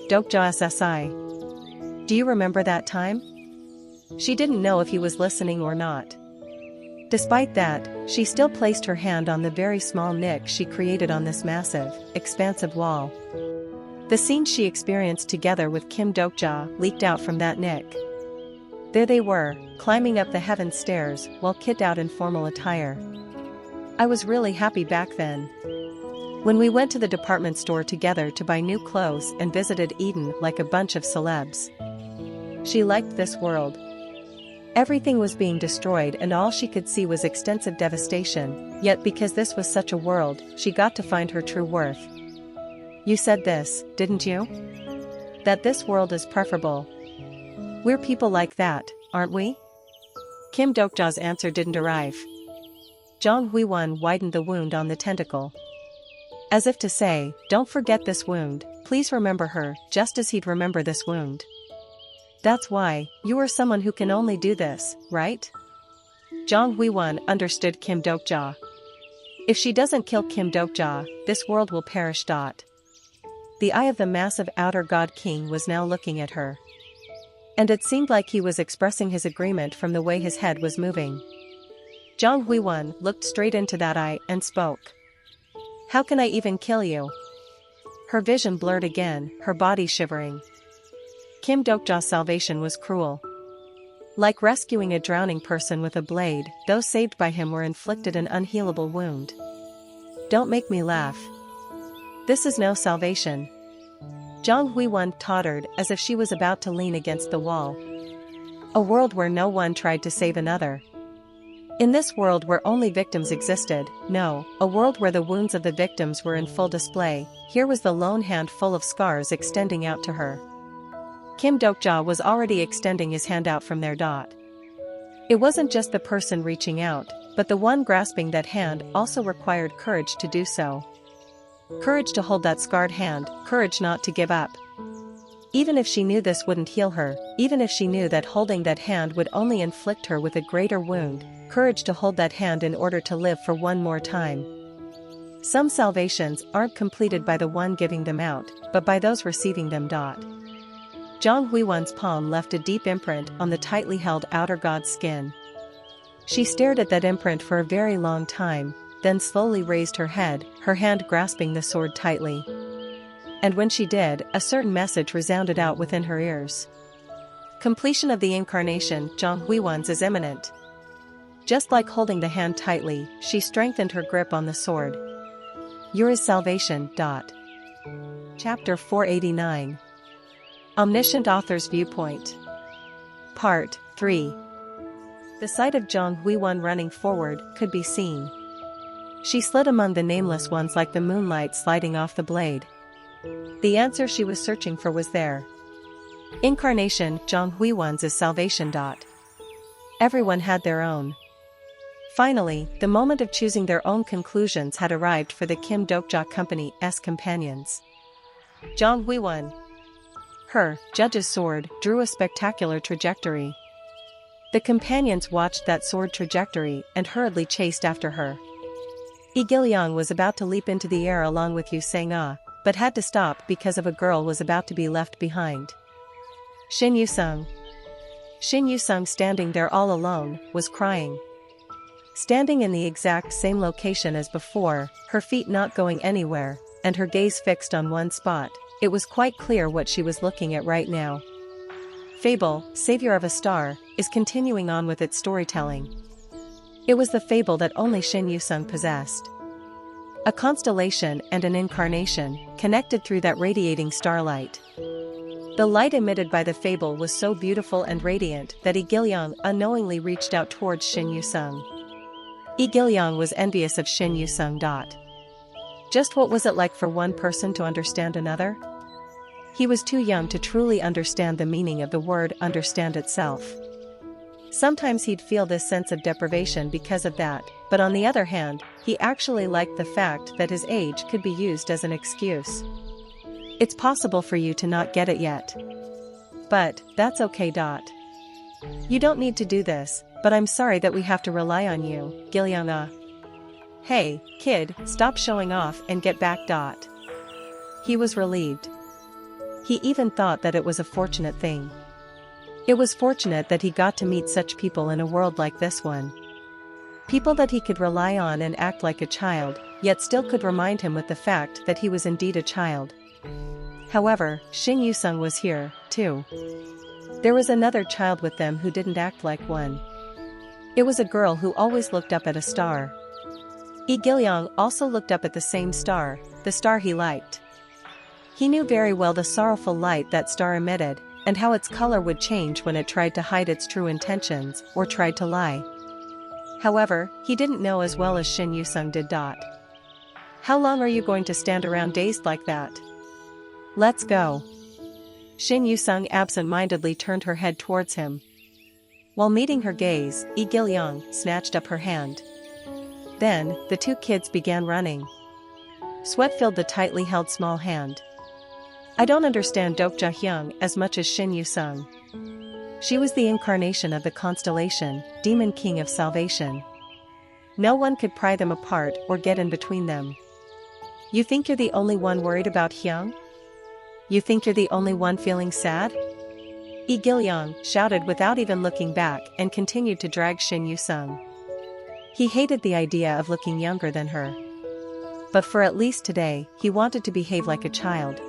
Dokja SSI. Do you remember that time? She didn't know if he was listening or not. Despite that, she still placed her hand on the very small nick she created on this massive, expansive wall. The scene she experienced together with Kim Dokja leaked out from that nick. There they were, climbing up the heaven stairs while kitted out in formal attire. I was really happy back then. When we went to the department store together to buy new clothes and visited Eden like a bunch of celebs. She liked this world. Everything was being destroyed and all she could see was extensive devastation, yet because this was such a world, she got to find her true worth. You said this, didn't you? That this world is preferable. We're people like that, aren't we? Kim Dokja's answer didn't arrive. Jong Hui-won widened the wound on the tentacle. As if to say, don't forget this wound, please remember her, just as he'd remember this wound. That's why, you are someone who can only do this, right? Jong Hui-won understood Kim Dokja. If she doesn't kill Kim Dokja, this world will perish. The eye of the massive outer god king was now looking at her. And it seemed like he was expressing his agreement from the way his head was moving. Jong Hui-won looked straight into that eye and spoke. How can I even kill you? Her vision blurred again, her body shivering. Kim Dokja's salvation was cruel. Like rescuing a drowning person with a blade, those saved by him were inflicted an unhealable wound. Don't make me laugh. This is no salvation. Jong Hui-won tottered as if she was about to lean against the wall. A world where no one tried to save another. In this world where only victims existed, no, a world where the wounds of the victims were in full display, here was the lone hand full of scars extending out to her. Kim Dokja was already extending his hand out from there. It wasn't just the person reaching out, but the one grasping that hand also required courage to do so. Courage to hold that scarred hand, courage not to give up. Even if she knew this wouldn't heal her, even if she knew that holding that hand would only inflict her with a greater wound, courage to hold that hand in order to live for one more time. Some salvations aren't completed by the one giving them out, but by those receiving them. Jong Hui-won's palm left a deep imprint on the tightly held outer god's skin. She stared at that imprint for a very long time, then slowly raised her head, her hand grasping the sword tightly. And when she did, a certain message resounded out within her ears. Completion of the incarnation, Jong Hui-won's, is imminent. Just like holding the hand tightly, she strengthened her grip on the sword. Your is salvation. Chapter 489. Omniscient Author's Viewpoint. Part 3. The sight of Jong Hui-won running forward could be seen. She slid among the nameless ones like the moonlight sliding off the blade. The answer she was searching for was there. Incarnation Zhang Huiwan's is salvation. Everyone had their own. Finally, the moment of choosing their own conclusions had arrived for the Kim Dokja Company's companions. Zhang Huiwan. Her, judge's sword, drew a spectacular trajectory. The companions watched that sword trajectory and hurriedly chased after her. Yi Giliang was about to leap into the air along with Yu Sang'a, but had to stop because of a girl was about to be left behind. Xin Yusung. Xin Yusung, standing there all alone, was crying. Standing in the exact same location as before, her feet not going anywhere, and her gaze fixed on one spot, it was quite clear what she was looking at right now. Fable, Savior of a Star, is continuing on with its storytelling. It was the fable that only Xin Yusung possessed. A constellation and an incarnation, connected through that radiating starlight. The light emitted by the fable was so beautiful and radiant that Yi Giliang unknowingly reached out towards Xin Yusung. Yi Giliang was envious of Xin Yusung. Just what was it like for one person to understand another? He was too young to truly understand the meaning of the word understand itself. Sometimes he'd feel this sense of deprivation because of that, but on the other hand, he actually liked the fact that his age could be used as an excuse. It's possible for you to not get it yet. But, that's okay. You don't need to do this, but I'm sorry that we have to rely on you, Giliang. Hey, kid, stop showing off and get back. He was relieved. He even thought that it was a fortunate thing. It was fortunate that he got to meet such people in a world like this one. People that he could rely on and act like a child, yet still could remind him with the fact that he was indeed a child. However, Xin Yusung was here, too. There was another child with them who didn't act like one. It was a girl who always looked up at a star. Yi Giliang also looked up at the same star, the star he liked. He knew very well the sorrowful light that star emitted, and how its color would change when it tried to hide its true intentions, or tried to lie. However, he didn't know as well as Xin Yusung did. How long are you going to stand around dazed like that? Let's go. Xin Yusung absent-mindedly turned her head towards him. While meeting her gaze, Yi Giliang snatched up her hand. Then, the two kids began running. Sweat filled the tightly held small hand. I don't understand Dokja Hyung as much as Xin Yusung. She was the incarnation of the constellation, demon king of salvation. No one could pry them apart or get in between them. You think you're the only one worried about Hyung? You think you're the only one feeling sad? Yi Giliang shouted without even looking back and continued to drag Xin Yusung. He hated the idea of looking younger than her. But for at least today, he wanted to behave like a child.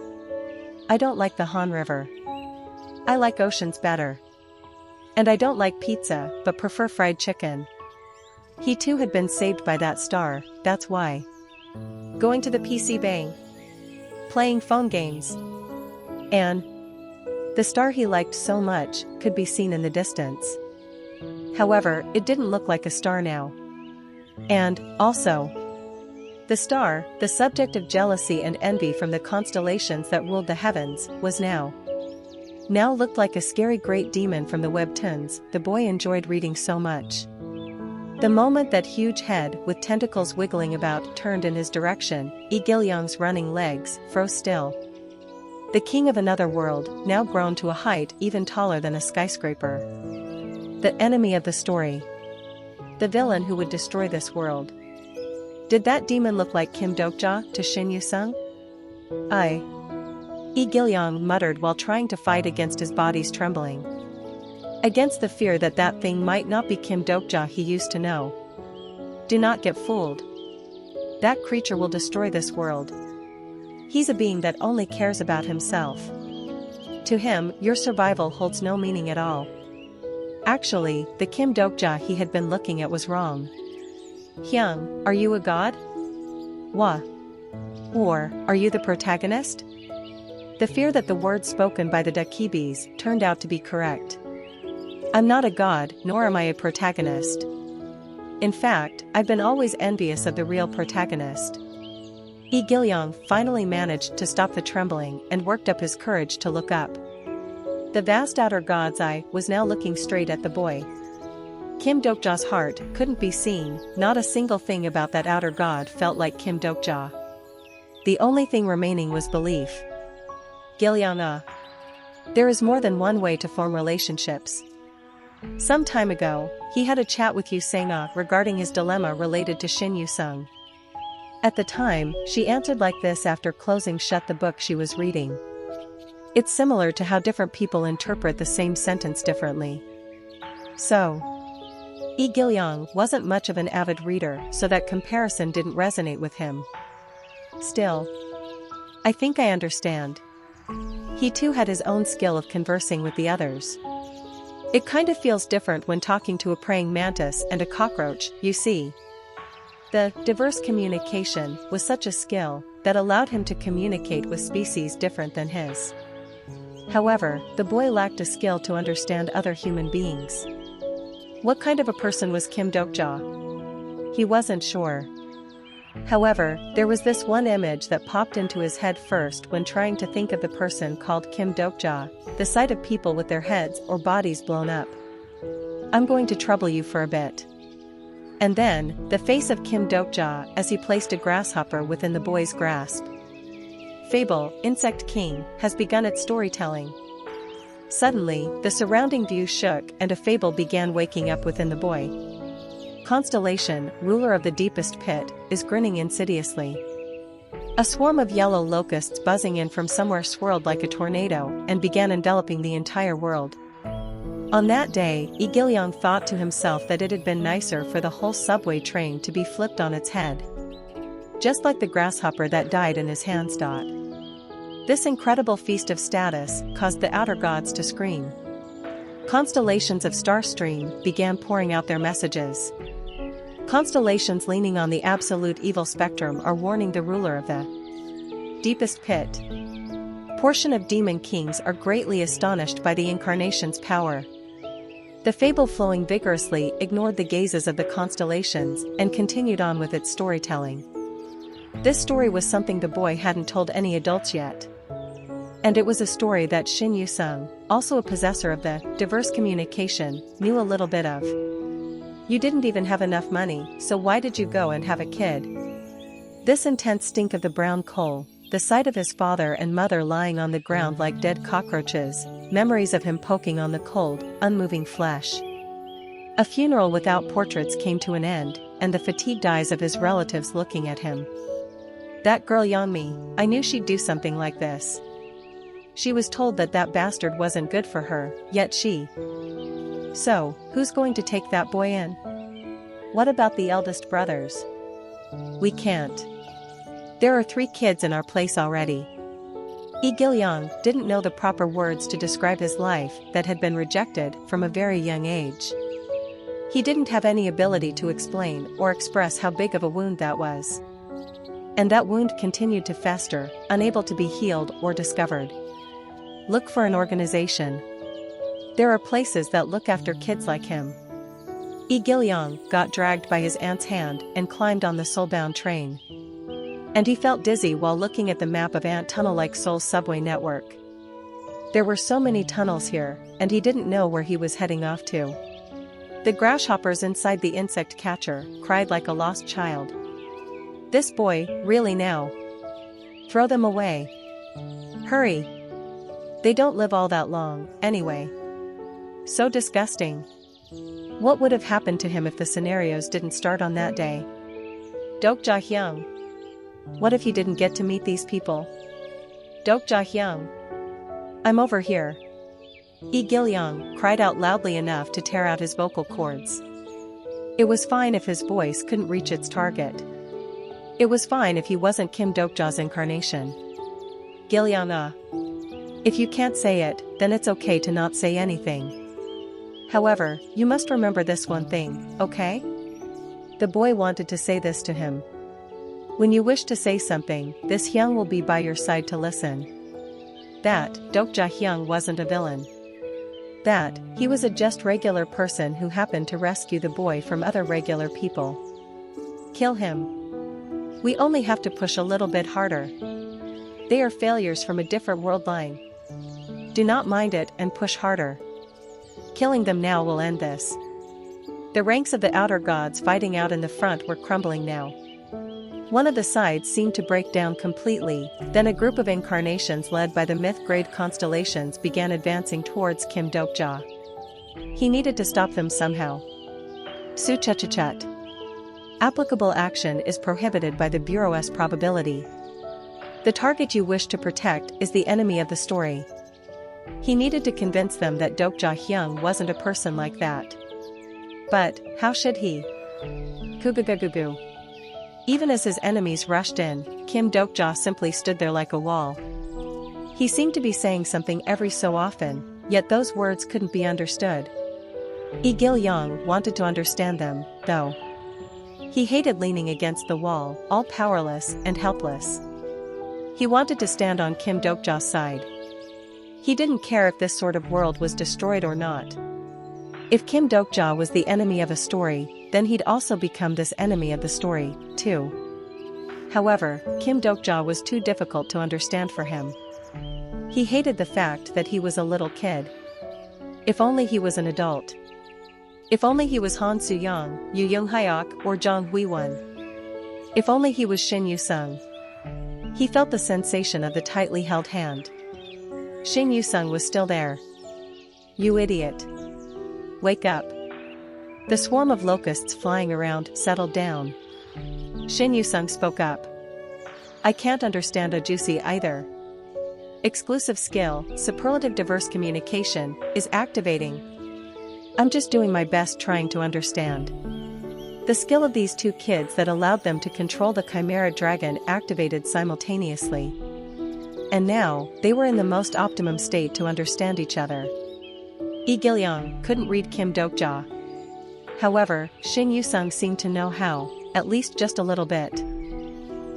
I don't like the Han River. I like oceans better. And I don't like pizza, but prefer fried chicken. He too had been saved by that star, that's why. Going to the PC bang. Playing phone games. And the star he liked so much could be seen in the distance. However, it didn't look like a star now. And, also, the star, the subject of jealousy and envy from the constellations that ruled the heavens, was now looked like a scary great demon from the webtoons the boy enjoyed reading so much. The moment that huge head with tentacles wiggling about turned in his direction, Yi Giliang's running legs froze still. The king of another world, now grown to a height even taller than a skyscraper. The enemy of the story. The villain who would destroy this world. Did that demon look like Kim Dokja to Xin Yusung? Yi Giliang muttered while trying to fight against his body's trembling. Against the fear that that thing might not be Kim Dokja he used to know. Do not get fooled. That creature will destroy this world. He's a being that only cares about himself. To him, your survival holds no meaning at all. Actually, the Kim Dokja he had been looking at was wrong. Hyung, are you a god? Wah. Or, are you the protagonist? The fear that the words spoken by the Dakibis turned out to be correct. I'm not a god, nor am I a protagonist. In fact, I've been always envious of the real protagonist. Yi Gilyong finally managed to stop the trembling and worked up his courage to look up. The vast outer god's eye was now looking straight at the boy. Kim Dokja's heart couldn't be seen, not a single thing about that outer god felt like Kim Dokja. The only thing remaining was belief. Gilyong. There is more than one way to form relationships. Some time ago, he had a chat with Yu Sang regarding his dilemma related to Shin Yu Sung. At the time, she answered like this after closing shut the book she was reading. It's similar to how different people interpret the same sentence differently. So, Yi Gilyong wasn't much of an avid reader, so that comparison didn't resonate with him. Still, I think I understand. He too had his own skill of conversing with the others. It kind of feels different when talking to a praying mantis and a cockroach, you see. The diverse communication was such a skill that allowed him to communicate with species different than his. However, the boy lacked a skill to understand other human beings. What kind of a person was Kim Dokja? He wasn't sure. However, there was this one image that popped into his head first when trying to think of the person called Kim Dokja, the sight of people with their heads or bodies blown up. I'm going to trouble you for a bit. And then, the face of Kim Dokja as he placed a grasshopper within the boy's grasp. Fable, Insect King, has begun its storytelling. Suddenly, the surrounding view shook and a fable began waking up within the boy. Constellation, ruler of the deepest pit, is grinning insidiously. A swarm of yellow locusts buzzing in from somewhere swirled like a tornado and began enveloping the entire world. On that day, Yi Gilyong thought to himself that it had been nicer for the whole subway train to be flipped on its head. Just like the grasshopper that died in his hand's dot. This incredible feast of status caused the outer gods to scream. Constellations of star stream began pouring out their messages. Constellations leaning on the absolute evil spectrum are warning the ruler of the deepest pit. Portion of demon kings are greatly astonished by the incarnation's power. The fable flowing vigorously ignored the gazes of the constellations and continued on with its storytelling. This story was something the boy hadn't told any adults yet. And it was a story that Shin Yu Sung, also a possessor of the diverse communication, knew a little bit of. You didn't even have enough money, so why did you go and have a kid? This intense stink of the brown coal, the sight of his father and mother lying on the ground like dead cockroaches, memories of him poking on the cold, unmoving flesh. A funeral without portraits came to an end, and the fatigued eyes of his relatives looking at him. That girl Yeonmi, I knew she'd do something like this. She was told that that bastard wasn't good for her, yet she. So, who's going to take that boy in? What about the eldest brothers? We can't. There are 3 kids in our place already. Yi Gilyong didn't know the proper words to describe his life that had been rejected from a very young age. He didn't have any ability to explain or express how big of a wound that was. And that wound continued to fester, unable to be healed or discovered. Look for an organization. There are places that look after kids like him. Yi Gilyong got dragged by his aunt's hand and climbed on the soul-bound train. And he felt dizzy while looking at the map of Ant Tunnel-like Seoul's subway network. There were so many tunnels here, and he didn't know where he was heading off to. The grasshoppers inside the insect catcher cried like a lost child. This boy, really now? Throw them away. Hurry. They don't live all that long, anyway. So disgusting. What would have happened to him if the scenarios didn't start on that day? Dokja Hyung. What if he didn't get to meet these people? Dokja Hyung. I'm over here. Yi Gilyong cried out loudly enough to tear out his vocal cords. It was fine if his voice couldn't reach its target. It was fine if he wasn't Kim Dokja's incarnation. Gilyong. If you can't say it, then it's okay to not say anything. However, you must remember this one thing, okay? The boy wanted to say this to him. When you wish to say something, this Hyung will be by your side to listen. That, Dokja Hyung wasn't a villain. That, he was a just regular person who happened to rescue the boy from other regular people. Kill him. We only have to push a little bit harder. They are failures from a different world line. Do not mind it and push harder. Killing them now will end this. The ranks of the outer gods fighting out in the front were crumbling now. One of the sides seemed to break down completely, then a group of incarnations led by the myth-grade constellations began advancing towards Kim Dokja. He needed to stop them somehow. Su-cha-cha-chat. Applicable action is prohibited by the Bureau's probability. The target you wish to protect is the enemy of the story. He needed to convince them that Dokja Hyung wasn't a person like that. But, how should he? Kugugugugu. Even as his enemies rushed in, Kim Dokja simply stood there like a wall. He seemed to be saying something every so often, yet those words couldn't be understood. Lee Gil-young wanted to understand them, though. He hated leaning against the wall, all powerless and helpless. He wanted to stand on Kim Dokja's side. He didn't care if this sort of world was destroyed or not. If Kim Dokja was the enemy of a story, then he'd also become this enemy of the story, too. However, Kim Dokja was too difficult to understand for him. He hated the fact that he was a little kid. If only he was an adult. If only he was Han Soo-young, Yu Young-hyuk, or Jong Hui-won. If only he was Shin Yu-sung. He felt the sensation of the tightly held hand. Shin Yu-sung was still there. You idiot. Wake up. The swarm of locusts flying around settled down. Shin Yu-sung spoke up. I can't understand a juicy either. Exclusive skill, superlative diverse communication, is activating. I'm just doing my best trying to understand. The skill of these two kids that allowed them to control the Chimera Dragon activated simultaneously. And now, they were in the most optimum state to understand each other. Lee Gil-young couldn't read Kim Dokja. However, Shin Yu-sung seemed to know how, at least just a little bit.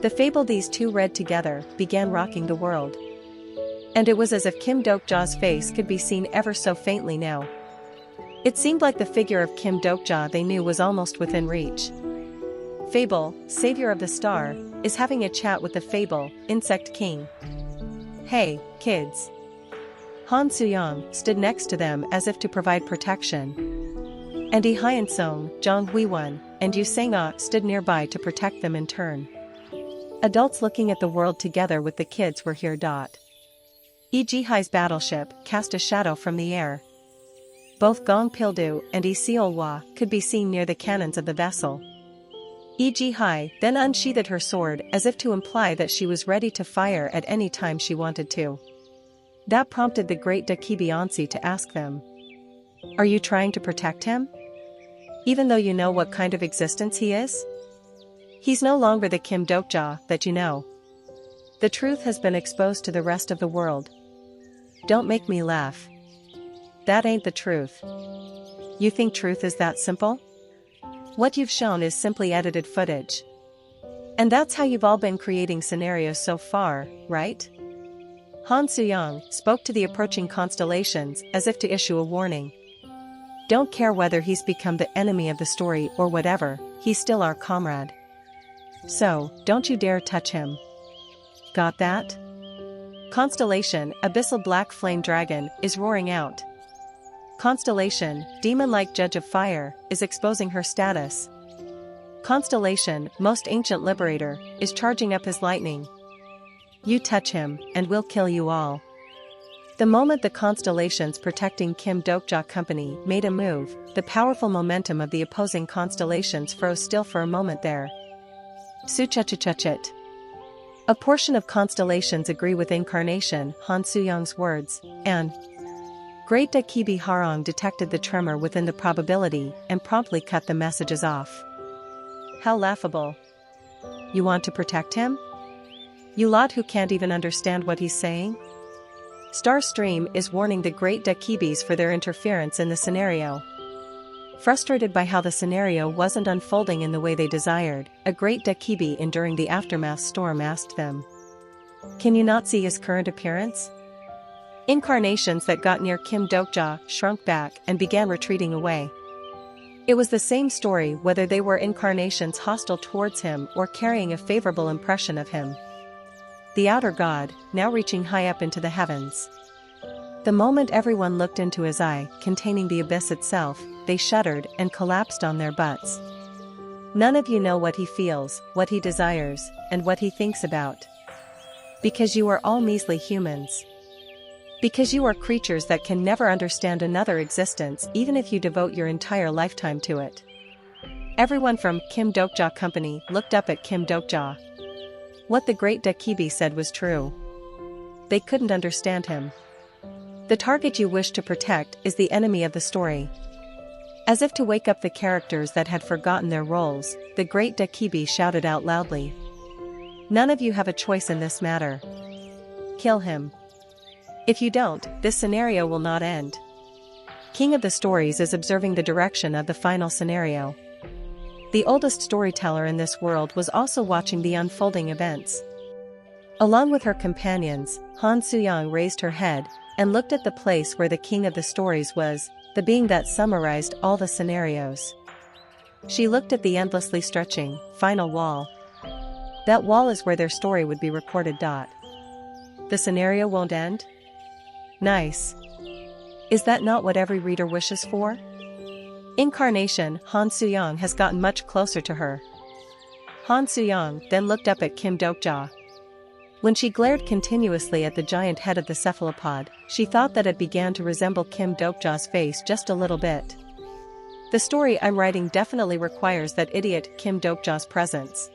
The fable these two read together began rocking the world. And it was as if Kim Dokja's face could be seen ever so faintly now. It seemed like the figure of Kim Dokja they knew was almost within reach. Fable, savior of the star, is having a chat with the Fable, insect king. Hey, kids. Han Soo-young stood next to them as if to provide protection. And Lee Hyun-sung, Jong Hui-won, and Yu Sang-ah stood nearby to protect them in turn. Adults looking at the world together with the kids were here. Lee Ji-hai's battleship cast a shadow from the air. Both Gong Pildu and Lee Seol-hwa could be seen near the cannons of the vessel. Lee Ji-hai then unsheathed her sword as if to imply that she was ready to fire at any time she wanted to. That prompted the great Dakibi to ask them. Are you trying to protect him? Even though you know what kind of existence he is? He's no longer the Kim Dokja that you know. The truth has been exposed to the rest of the world. Don't make me laugh. That ain't the truth. You think truth is that simple? What you've shown is simply edited footage. And that's how you've all been creating scenarios so far, right? Han Soo-young spoke to the approaching constellations as if to issue a warning. Don't care whether he's become the enemy of the story or whatever, he's still our comrade. So, don't you dare touch him. Got that? Constellation, Abyssal Black Flame Dragon, is roaring out. Constellation, Demon-like Judge of Fire, is exposing her status. Constellation, Most Ancient Liberator, is charging up his lightning. You touch him, and we'll kill you all. The moment the constellations protecting Kim Dokja Company made a move, the powerful momentum of the opposing constellations froze still for a moment there. Su-cha-cha-cha-chit. A portion of constellations agree with Incarnation, Han Soo-young's words, and Great Dakibi Harong detected the tremor within the probability and promptly cut the messages off. How laughable. You want to protect him? You lot who can't even understand what he's saying? Starstream is warning the Great Dakibis for their interference in the scenario. Frustrated by how the scenario wasn't unfolding in the way they desired, a Great Dakibi enduring the aftermath storm asked them. Can you not see his current appearance? Incarnations that got near Kim Dokja shrunk back and began retreating away. It was the same story whether they were incarnations hostile towards him or carrying a favorable impression of him. The outer God, now reaching high up into the heavens. The moment everyone looked into his eye, containing the abyss itself, they shuddered and collapsed on their butts. None of you know what he feels, what he desires, and what he thinks about. Because you are all measly humans. Because you are creatures that can never understand another existence even if you devote your entire lifetime to it. Everyone from Kim Dokja Company looked up at Kim Dokja. What the great Dakibi said was true. They couldn't understand him. The target you wish to protect is the enemy of the story. As if to wake up the characters that had forgotten their roles, the great Dakibi shouted out loudly. None of you have a choice in this matter. Kill him. If you don't, this scenario will not end. King of the Stories is observing the direction of the final scenario. The oldest storyteller in this world was also watching the unfolding events. Along with her companions, Han Suyang raised her head and looked at the place where the King of the Stories was, the being that summarized all the scenarios. She looked at the endlessly stretching, final wall. That wall is where their story would be recorded. The scenario won't end? Nice. Is that not what every reader wishes for? Incarnation, Han Suyang has gotten much closer to her. Han Suyang then looked up at Kim Dokja. When she glared continuously at the giant head of the cephalopod, she thought that it began to resemble Kim Dokja's face just a little bit. The story I'm writing definitely requires that idiot Kim Dokja's presence.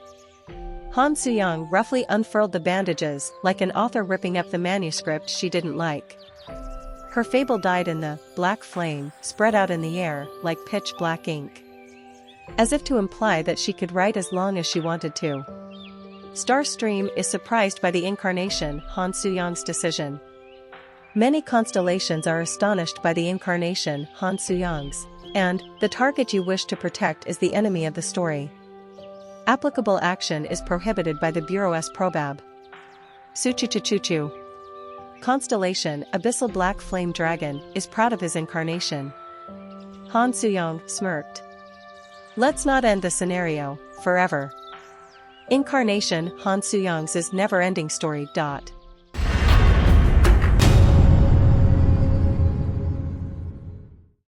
Han Suyang roughly unfurled the bandages like an author ripping up the manuscript she didn't like. Her fable died in the black flame, spread out in the air like pitch black ink. As if to imply that she could write as long as she wanted to. Starstream is surprised by the incarnation Han Suyang's decision. Many constellations are astonished by the incarnation Han Suyang's, and the target you wish to protect is the enemy of the story. Applicable action is prohibited by the Bureau S. Probab. Suchuchuchuchu. Constellation Abyssal Black Flame Dragon is proud of his incarnation. Han Suyang smirked. Let's not end the scenario forever. Incarnation Han Suyang's is never-ending story.